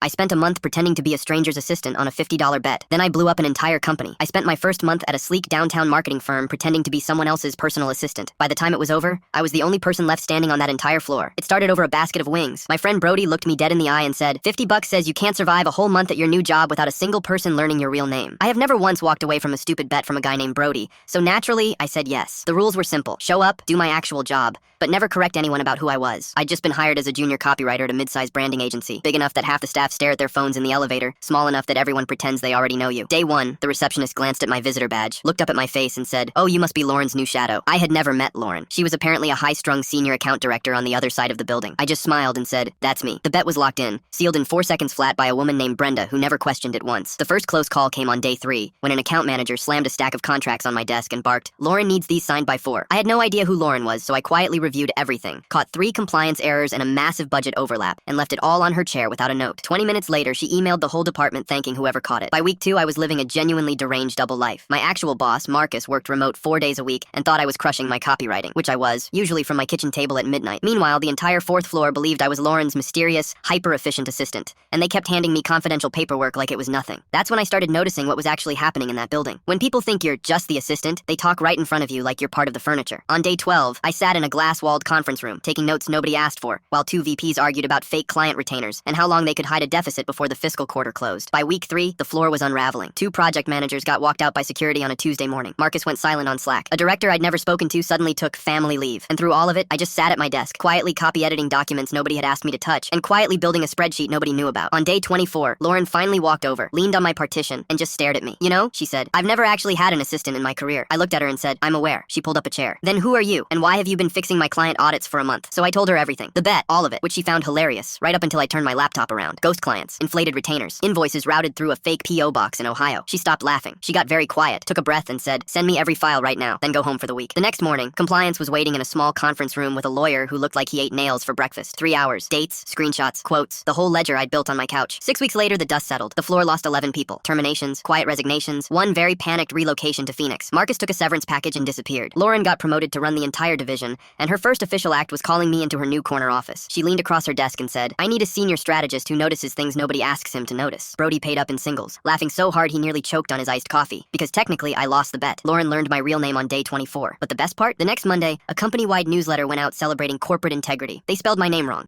I spent a month pretending to be a stranger's assistant on a $50 bet. Then I blew up an entire company. I spent my first month at a sleek downtown marketing firm pretending to be someone else's personal assistant. By the time it was over, I was the only person left standing on that entire floor. It started over a basket of wings. My friend Brody looked me dead in the eye and said, $50 says you can't survive a whole month at your new job without a single person learning your real name. I have never once walked away from a stupid bet from a guy named Brody, so naturally, I said yes. The rules were simple. Show up, do my actual job, but never correct anyone about who I was. I'd just been hired as a junior copywriter at a mid-sized branding agency, big enough that half the staff stare at their phones in the elevator, small enough that everyone pretends they already know you. Day one, the receptionist glanced at my visitor badge, looked up at my face and said, "Oh, you must be Lauren's new shadow." I had never met Lauren. She was apparently a high-strung senior account director on the other side of the building. I just smiled and said, "That's me." The bet was locked in, sealed in 4 seconds flat by a woman named Brenda who never questioned it once. The first close call came on day 3, when an account manager slammed a stack of contracts on my desk and barked, "Lauren needs these signed by 4." I had no idea who Lauren was, so I quietly reviewed everything, caught 3 compliance errors and a massive budget overlap, and left it all on her chair without a note. 20 minutes later, she emailed the whole department thanking whoever caught it. By week 2, I was living a genuinely deranged double life. My actual boss, Marcus, worked remote 4 days a week and thought I was crushing my copywriting, which I was, usually from my kitchen table at midnight. Meanwhile, the entire 4th floor believed I was Lauren's mysterious, hyper-efficient assistant, and they kept handing me confidential paperwork like it was nothing. That's when I started noticing what was actually happening in that building. When people think you're just the assistant, they talk right in front of you like you're part of the furniture. On day 12, I sat in a glass-walled conference room, taking notes nobody asked for, while 2 VPs argued about fake client retainers and how long they could hide a deficit before the fiscal quarter closed. By week 3, the floor was unraveling. 2 project managers got walked out by security on a Tuesday morning. Marcus went silent on Slack. A director I'd never spoken to suddenly took family leave. And through all of it, I just sat at my desk, quietly copy-editing documents nobody had asked me to touch, and quietly building a spreadsheet nobody knew about. On day 24, Lauren finally walked over, leaned on my partition, and just stared at me. "You know," she said, "I've never actually had an assistant in my career." I looked at her and said, "I'm aware." She pulled up a chair. "Then who are you, and why have you been fixing my client audits for a month?" So I told her everything. The bet, all of it, which she found hilarious, right up until I turned my laptop around. Ghost clients, inflated retainers, invoices routed through a fake P.O. box in Ohio. She stopped laughing. She got very quiet, took a breath and said, "Send me every file right now, then go home for the week." The next morning, compliance was waiting in a small conference room with a lawyer who looked like he ate nails for breakfast. 3 hours, dates, screenshots, quotes, the whole ledger I'd built on my couch. 6 weeks later, the dust settled. The floor lost 11 people. Terminations, quiet resignations, one very panicked relocation to Phoenix. Marcus took a severance package and disappeared. Lauren got promoted to run the entire division, and her first official act was calling me into her new corner office. She leaned across her desk and said, "I need a senior strategist who notices things nobody asks him to notice." Brody paid up in singles, laughing so hard he nearly choked on his iced coffee. Because technically, I lost the bet. Lauren learned my real name on day 24. But the best part? The next Monday, a company-wide newsletter went out celebrating corporate integrity. They spelled my name wrong.